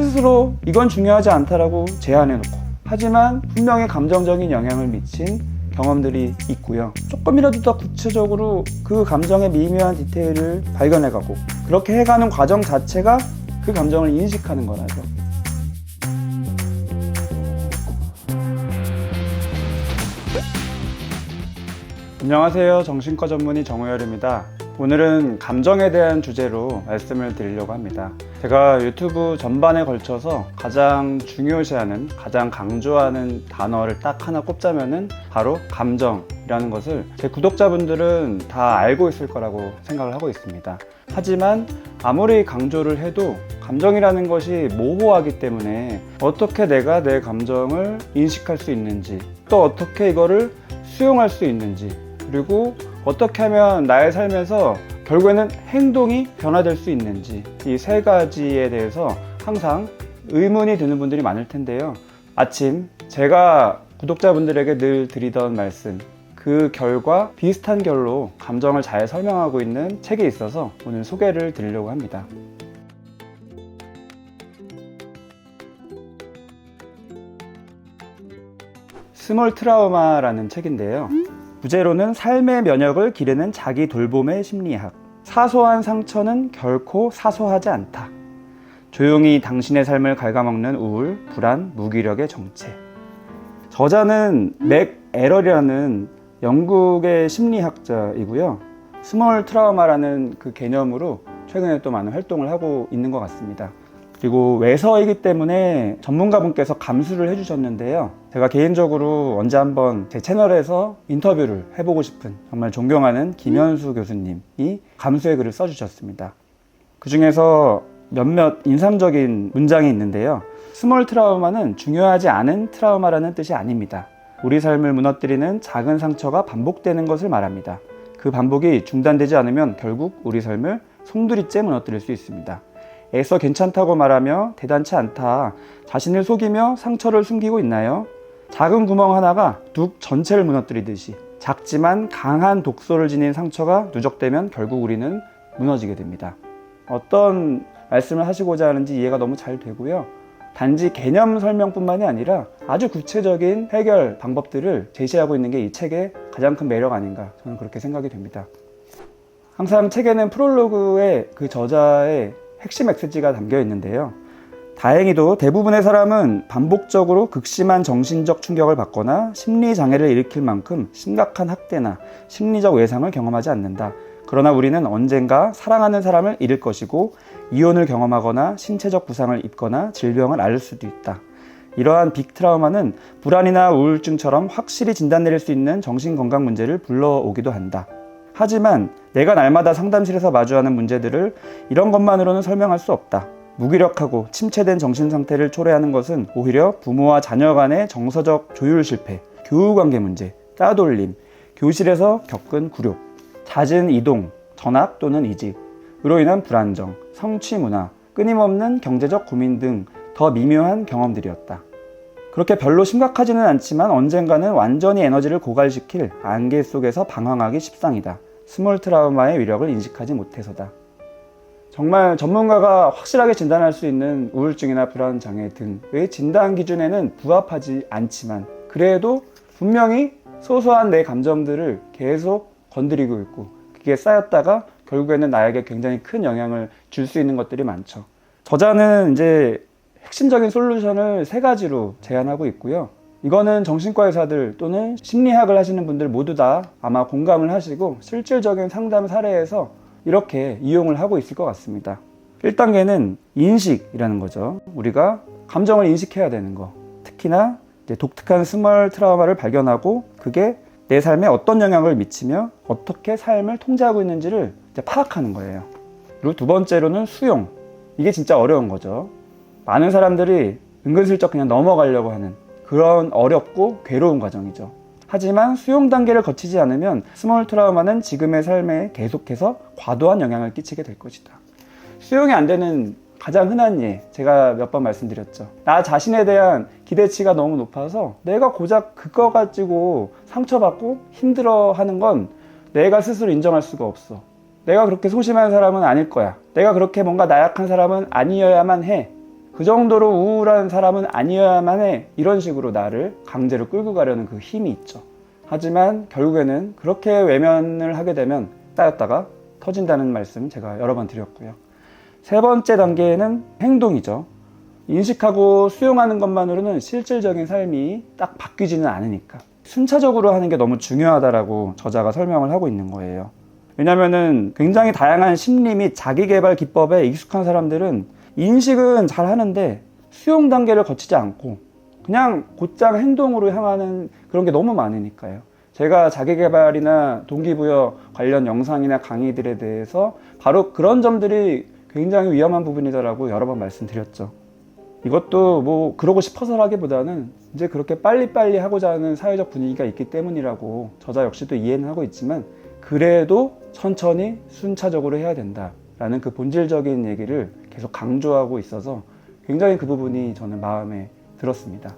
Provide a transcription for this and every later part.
스스로 이건 중요하지 않다라고 제안해놓고, 하지만 분명히 감정적인 영향을 미친 경험들이 있고요. 조금이라도 더 구체적으로 그 감정의 미묘한 디테일을 발견해가고, 그렇게 해가는 과정 자체가 그 감정을 인식하는 거라죠. 안녕하세요. 정신과 전문의 정우열입니다. 오늘은 감정에 대한 주제로 말씀을 드리려고 합니다. 제가 유튜브 전반에 걸쳐서 가장 중요시하는, 가장 강조하는 단어를 딱 하나 꼽자면은 바로 감정이라는 것을 제 구독자분들은 다 알고 있을 거라고 생각을 하고 있습니다. 하지만 아무리 강조를 해도 감정이라는 것이 모호하기 때문에 어떻게 내가 내 감정을 인식할 수 있는지, 또 어떻게 이거를 수용할 수 있는지, 그리고 어떻게 하면 나의 삶에서 결국에는 행동이 변화될 수 있는지, 이 세 가지에 대해서 항상 의문이 드는 분들이 많을 텐데요. 마침 제가 구독자분들에게 늘 드리던 말씀, 그 결과 비슷한 결로 감정을 잘 설명하고 있는 책이 있어서 오늘 소개를 드리려고 합니다. 스몰 트라우마라는 책인데요. 부제로는 삶의 면역을 기르는 자기 돌봄의 심리학. 사소한 상처는 결코 사소하지 않다. 조용히 당신의 삶을 갉아먹는 우울, 불안, 무기력의 정체. 저자는 맥 에럴이라는 영국의 심리학자이고요. 스몰 트라우마라는 그 개념으로 최근에 또 많은 활동을 하고 있는 것 같습니다. 그리고 외서이기 때문에 전문가분께서 감수를 해주셨는데요. 제가 개인적으로 언제 한번 제 채널에서 인터뷰를 해보고 싶은, 정말 존경하는 김현수 교수님이 감수의 글을 써주셨습니다. 그 중에서 몇몇 인상적인 문장이 있는데요. 스몰 트라우마는 중요하지 않은 트라우마라는 뜻이 아닙니다. 우리 삶을 무너뜨리는 작은 상처가 반복되는 것을 말합니다. 그 반복이 중단되지 않으면 결국 우리 삶을 송두리째 무너뜨릴 수 있습니다. 애써 괜찮다고 말하며 대단치 않다, 자신을 속이며 상처를 숨기고 있나요? 작은 구멍 하나가 둑 전체를 무너뜨리듯이 작지만 강한 독소를 지닌 상처가 누적되면 결국 우리는 무너지게 됩니다. 어떤 말씀을 하시고자 하는지 이해가 너무 잘 되고요. 단지 개념 설명뿐만이 아니라 아주 구체적인 해결 방법들을 제시하고 있는 게 이 책의 가장 큰 매력 아닌가, 저는 그렇게 생각이 됩니다. 항상 책에는 프롤로그에 그 저자의 핵심 메시지가 담겨 있는데요. 다행히도 대부분의 사람은 반복적으로 극심한 정신적 충격을 받거나 심리장애를 일으킬 만큼 심각한 학대나 심리적 외상을 경험하지 않는다. 그러나 우리는 언젠가 사랑하는 사람을 잃을 것이고 이혼을 경험하거나 신체적 부상을 입거나 질병을 앓을 수도 있다. 이러한 빅 트라우마는 불안이나 우울증처럼 확실히 진단 내릴 수 있는 정신건강 문제를 불러오기도 한다. 하지만 내가 날마다 상담실에서 마주하는 문제들을 이런 것만으로는 설명할 수 없다. 무기력하고 침체된 정신상태를 초래하는 것은 오히려 부모와 자녀 간의 정서적 조율 실패, 교우관계 문제, 따돌림, 교실에서 겪은 굴욕, 잦은 이동, 전학 또는 이직으로 인한 불안정, 성취문화, 끊임없는 경제적 고민 등 더 미묘한 경험들이었다. 그렇게 별로 심각하지는 않지만 언젠가는 완전히 에너지를 고갈시킬 안개 속에서 방황하기 십상이다. 스몰 트라우마의 위력을 인식하지 못해서다. 정말 전문가가 확실하게 진단할 수 있는 우울증이나 불안장애 등의 진단 기준에는 부합하지 않지만, 그래도 분명히 소소한 내 감정들을 계속 건드리고 있고, 그게 쌓였다가 결국에는 나에게 굉장히 큰 영향을 줄 수 있는 것들이 많죠. 저자는 이제 핵심적인 솔루션을 3가지로 제안하고 있고요. 이거는 정신과 의사들 또는 심리학을 하시는 분들 모두 다 아마 공감을 하시고 실질적인 상담 사례에서 이렇게 이용을 하고 있을 것 같습니다. 1단계는 인식이라는 거죠. 우리가 감정을 인식해야 되는 거. 특히나 이제 독특한 스몰 트라우마를 발견하고 그게 내 삶에 어떤 영향을 미치며 어떻게 삶을 통제하고 있는지를 이제 파악하는 거예요. 그리고 2번째로는 수용. 이게 진짜 어려운 거죠. 많은 사람들이 은근슬쩍 그냥 넘어가려고 하는 그런 어렵고 괴로운 과정이죠. 하지만 수용 단계를 거치지 않으면 스몰 트라우마는 지금의 삶에 계속해서 과도한 영향을 끼치게 될 것이다. 수용이 안 되는 가장 흔한 예, 제가 몇 번 말씀드렸죠. 나 자신에 대한 기대치가 너무 높아서 내가 고작 그거 가지고 상처받고 힘들어하는 건 내가 스스로 인정할 수가 없어. 내가 그렇게 소심한 사람은 아닐 거야. 내가 그렇게 뭔가 나약한 사람은 아니어야만 해. 그 정도로 우울한 사람은 아니어야만 해. 이런 식으로 나를 강제로 끌고 가려는 그 힘이 있죠. 하지만 결국에는 그렇게 외면을 하게 되면 쌓였다가 터진다는 말씀 제가 여러 번 드렸고요. 세 번째 단계는 행동이죠. 인식하고 수용하는 것만으로는 실질적인 삶이 딱 바뀌지는 않으니까 순차적으로 하는 게 너무 중요하다라고 저자가 설명을 하고 있는 거예요. 왜냐면은 굉장히 다양한 심리 및 자기개발 기법에 익숙한 사람들은 인식은 잘 하는데 수용 단계를 거치지 않고 그냥 곧장 행동으로 향하는 그런 게 너무 많으니까요. 제가 자기개발이나 동기부여 관련 영상이나 강의들에 대해서 바로 그런 점들이 굉장히 위험한 부분이다라고 여러 번 말씀드렸죠. 이것도 뭐 그러고 싶어서라기보다는 이제 그렇게 빨리빨리 하고자 하는 사회적 분위기가 있기 때문이라고 저자 역시도 이해는 하고 있지만 그래도 천천히 순차적으로 해야 된다라는 그 본질적인 얘기를 계속 강조하고 있어서 굉장히 그 부분이 저는 마음에 들었습니다.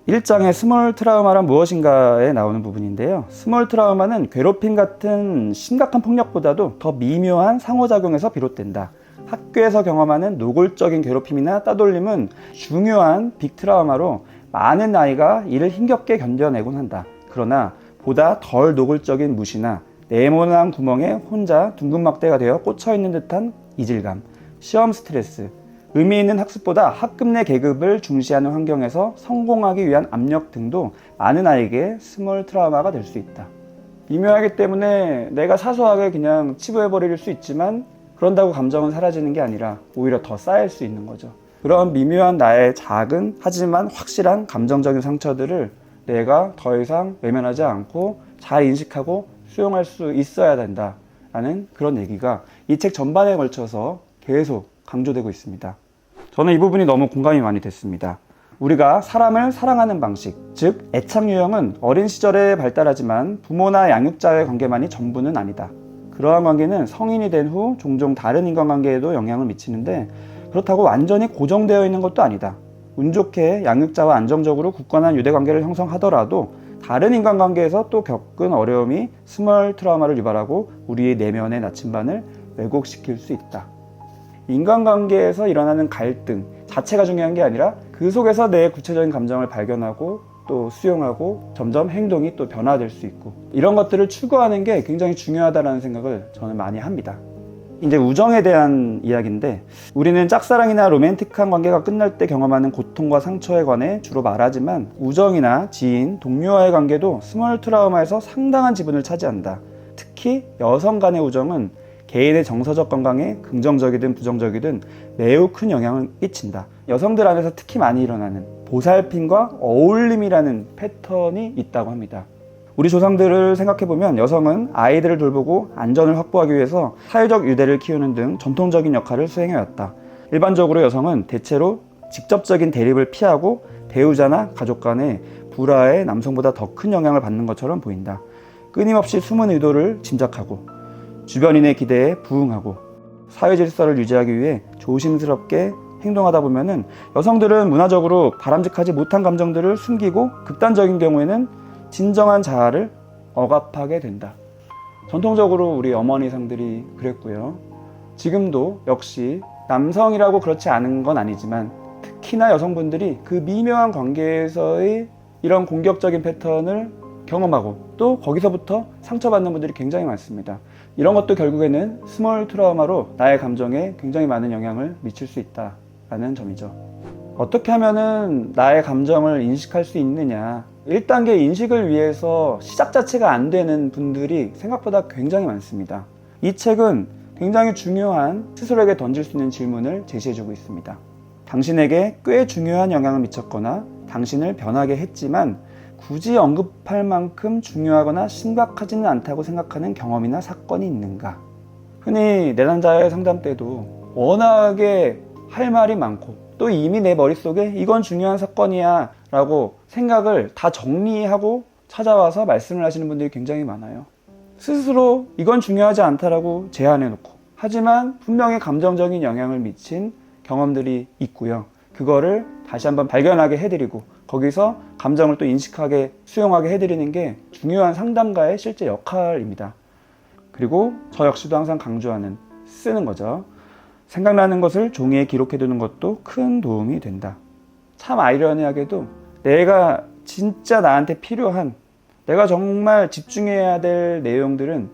1장의 스몰 트라우마란 무엇인가에 나오는 부분인데요. 스몰 트라우마는 괴롭힘 같은 심각한 폭력보다도 더 미묘한 상호작용에서 비롯된다. 학교에서 경험하는 노골적인 괴롭힘이나 따돌림은 중요한 빅 트라우마로 많은 아이가 이를 힘겹게 견뎌내곤 한다. 그러나 보다 덜 노골적인 무시나 네모난 구멍에 혼자 둥근막대가 되어 꽂혀있는 듯한 이질감, 시험 스트레스, 의미 있는 학습보다 학급 내 계급을 중시하는 환경에서 성공하기 위한 압력 등도 많은 아이에게 스몰 트라우마가 될 수 있다. 미묘하기 때문에 내가 사소하게 그냥 치부해버릴 수 있지만 그런다고 감정은 사라지는 게 아니라 오히려 더 쌓일 수 있는 거죠. 그런 미묘한 나의 작은 하지만 확실한 감정적인 상처들을 내가 더 이상 외면하지 않고 잘 인식하고 수용할 수 있어야 된다라는 그런 얘기가 이 책 전반에 걸쳐서 계속 강조되고 있습니다. 저는 이 부분이 너무 공감이 많이 됐습니다. 우리가 사람을 사랑하는 방식, 즉 애착 유형은 어린 시절에 발달하지만 부모나 양육자의 관계만이 전부는 아니다. 그러한 관계는 성인이 된 후 종종 다른 인간관계에도 영향을 미치는데 그렇다고 완전히 고정되어 있는 것도 아니다. 운 좋게 양육자와 안정적으로 굳건한 유대관계를 형성하더라도 다른 인간관계에서 또 겪은 어려움이 스몰 트라우마를 유발하고 우리의 내면의 나침반을 왜곡시킬 수 있다. 인간관계에서 일어나는 갈등 자체가 중요한 게 아니라 그 속에서 내 구체적인 감정을 발견하고 또 수용하고 점점 행동이 또 변화될 수 있고 이런 것들을 추구하는 게 굉장히 중요하다는 생각을 저는 많이 합니다. 이제 우정에 대한 이야기인데 우리는 짝사랑이나 로맨틱한 관계가 끝날 때 경험하는 고통과 상처에 관해 주로 말하지만 우정이나 지인, 동료와의 관계도 스몰 트라우마에서 상당한 지분을 차지한다. 특히 여성 간의 우정은 개인의 정서적 건강에 긍정적이든 부정적이든 매우 큰 영향을 끼친다. 여성들 안에서 특히 많이 일어나는 보살핌과 어울림이라는 패턴이 있다고 합니다. 우리 조상들을 생각해보면 여성은 아이들을 돌보고 안전을 확보하기 위해서 사회적 유대를 키우는 등 전통적인 역할을 수행해왔다. 일반적으로 여성은 대체로 직접적인 대립을 피하고 배우자나 가족 간의 불화에 남성보다 더 큰 영향을 받는 것처럼 보인다. 끊임없이 숨은 의도를 짐작하고 주변인의 기대에 부응하고 사회 질서를 유지하기 위해 조심스럽게 행동하다 보면은 여성들은 문화적으로 바람직하지 못한 감정들을 숨기고 극단적인 경우에는 진정한 자아를 억압하게 된다. 전통적으로 우리 어머니상들이 그랬고요. 지금도 역시 남성이라고 그렇지 않은 건 아니지만 특히나 여성분들이 그 미묘한 관계에서의 이런 공격적인 패턴을 경험하고 또 거기서부터 상처받는 분들이 굉장히 많습니다. 이런 것도 결국에는 스몰 트라우마로 나의 감정에 굉장히 많은 영향을 미칠 수 있다라는 점이죠. 어떻게 하면은 나의 감정을 인식할 수 있느냐. 1단계 인식을 위해서 시작 자체가 안 되는 분들이 생각보다 굉장히 많습니다. 이 책은 굉장히 중요한 스스로에게 던질 수 있는 질문을 제시해주고 있습니다. 당신에게 꽤 중요한 영향을 미쳤거나 당신을 변하게 했지만 굳이 언급할 만큼 중요하거나 심각하지는 않다고 생각하는 경험이나 사건이 있는가? 흔히 내담자의 상담 때도 워낙에 할 말이 많고 또 이미 내 머릿속에 이건 중요한 사건이야 라고 생각을 다 정리하고 찾아와서 말씀을 하시는 분들이 굉장히 많아요. 스스로 이건 중요하지 않다라고 제안해놓고 하지만 분명히 감정적인 영향을 미친 경험들이 있고요. 그거를 다시 한번 발견하게 해드리고 거기서 감정을 또 인식하게 수용하게 해드리는 게 중요한 상담가의 실제 역할입니다. 그리고 저 역시도 항상 강조하는 쓰는 거죠. 생각나는 것을 종이에 기록해두는 것도 큰 도움이 된다. 참 아이러니하게도 내가 진짜 나한테 필요한, 내가 정말 집중해야 될 내용들은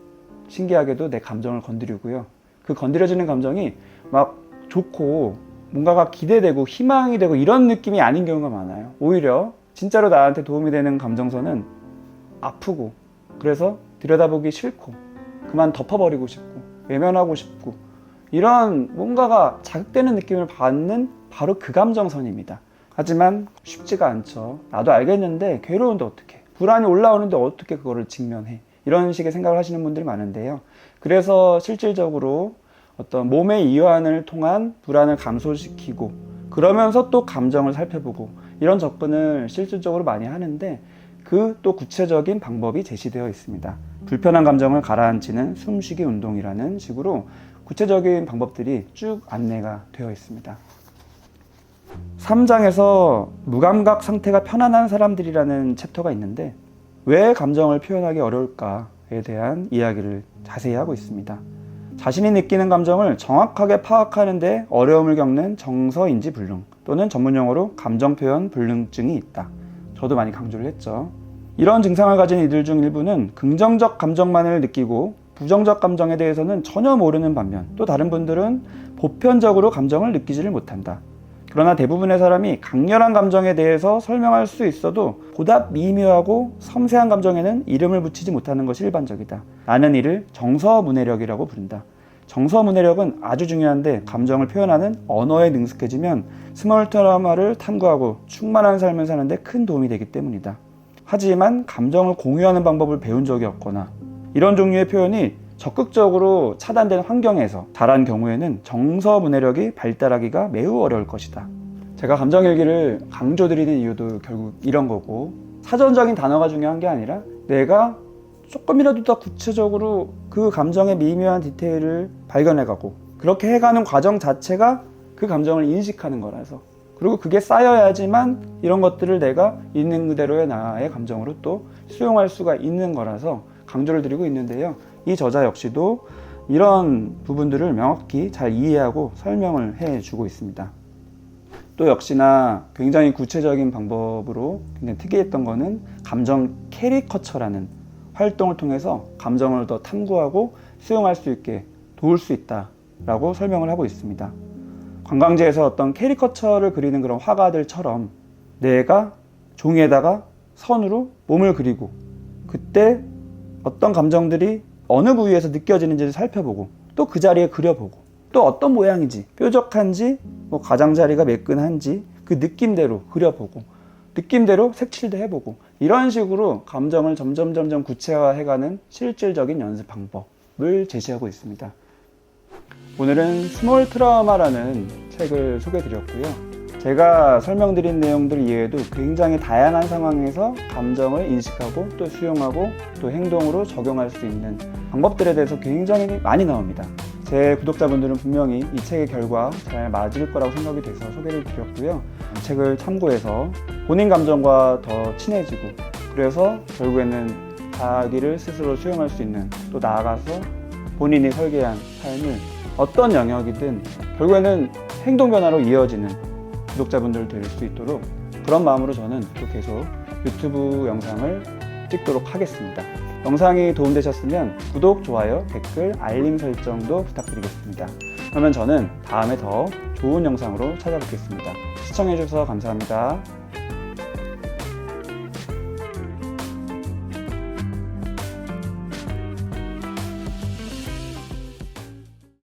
신기하게도 내 감정을 건드리고요. 그 건드려지는 감정이 막 좋고 뭔가가 기대되고 희망이 되고 이런 느낌이 아닌 경우가 많아요. 오히려 진짜로 나한테 도움이 되는 감정선은 아프고, 그래서 들여다보기 싫고 그만 덮어버리고 싶고 외면하고 싶고, 이런 뭔가가 자극되는 느낌을 받는 바로 그 감정선입니다. 하지만 쉽지가 않죠. 나도 알겠는데 괴로운데 어떡해, 불안이 올라오는데 어떻게 그거를 직면해, 이런 식의 생각을 하시는 분들이 많은데요. 그래서 실질적으로 어떤 몸의 이완을 통한 불안을 감소시키고, 그러면서 또 감정을 살펴보고, 이런 접근을 실질적으로 많이 하는데, 그 또 구체적인 방법이 제시되어 있습니다. 불편한 감정을 가라앉히는 숨쉬기 운동이라는 식으로 구체적인 방법들이 쭉 안내가 되어 있습니다. 3장에서 무감각 상태가 편안한 사람들이라는 챕터가 있는데, 왜 감정을 표현하기 어려울까에 대한 이야기를 자세히 하고 있습니다. 자신이 느끼는 감정을 정확하게 파악하는 데 어려움을 겪는 정서인지불능, 또는 전문용어로 감정표현 불능증이 있다. 저도 많이 강조를 했죠. 이런 증상을 가진 이들 중 일부는 긍정적 감정만을 느끼고 부정적 감정에 대해서는 전혀 모르는 반면, 또 다른 분들은 보편적으로 감정을 느끼지를 못한다. 그러나 대부분의 사람이 강렬한 감정에 대해서 설명할 수 있어도 보다 미묘하고 섬세한 감정에는 이름을 붙이지 못하는 것이 일반적이다. 나는 이를 정서문해력이라고 부른다. 정서문해력은 아주 중요한데, 감정을 표현하는 언어에 능숙해지면 스몰 트라우마를 탐구하고 충만한 삶을 사는 데 큰 도움이 되기 때문이다. 하지만 감정을 공유하는 방법을 배운 적이 없거나 이런 종류의 표현이 적극적으로 차단된 환경에서 자란 경우에는 정서문해력이 발달하기가 매우 어려울 것이다. 제가 감정일기를 강조드리는 이유도 결국 이런 거고, 사전적인 단어가 중요한 게 아니라 내가 조금이라도 더 구체적으로 그 감정의 미묘한 디테일을 발견해가고, 그렇게 해가는 과정 자체가 그 감정을 인식하는 거라서, 그리고 그게 쌓여야지만 이런 것들을 내가 있는 그대로의 나의 감정으로 또 수용할 수가 있는 거라서 강조를 드리고 있는데요. 이 저자 역시도 이런 부분들을 명확히 잘 이해하고 설명을 해주고 있습니다. 또 역시나 굉장히 구체적인 방법으로 굉장히 특이했던 거는 감정 캐리커처라는 활동을 통해서 감정을 더 탐구하고 수용할 수 있게 도울 수 있다라고 설명을 하고 있습니다. 관광지에서 어떤 캐리커처를 그리는 그런 화가들처럼 내가 종이에다가 선으로 몸을 그리고, 그때 어떤 감정들이 어느 부위에서 느껴지는지를 살펴보고, 또 그 자리에 그려보고, 또 어떤 모양인지, 뾰족한지 뭐 가장자리가 매끈한지 그 느낌대로 그려보고, 느낌대로 색칠도 해보고, 이런 식으로 감정을 점점 구체화해가는 실질적인 연습 방법을 제시하고 있습니다. 오늘은 스몰 트라우마라는 책을 소개해드렸고요. 제가 설명드린 내용들 이외에도 굉장히 다양한 상황에서 감정을 인식하고 또 수용하고 또 행동으로 적용할 수 있는 방법들에 대해서 굉장히 많이 나옵니다. 제 구독자분들은 분명히 이 책의 결과 잘 맞을 거라고 생각이 돼서 소개를 드렸고요. 책을 참고해서 본인 감정과 더 친해지고, 그래서 결국에는 자기를 스스로 수용할 수 있는, 또 나아가서 본인이 설계한 삶을 어떤 영역이든 결국에는 행동 변화로 이어지는 구독자분들 될 수 있도록, 그런 마음으로 저는 또 계속 유튜브 영상을 찍도록 하겠습니다. 영상이 도움되셨으면 구독, 좋아요, 댓글, 알림 설정도 부탁드리겠습니다. 그러면 저는 다음에 더 좋은 영상으로 찾아뵙겠습니다. 시청해주셔서 감사합니다.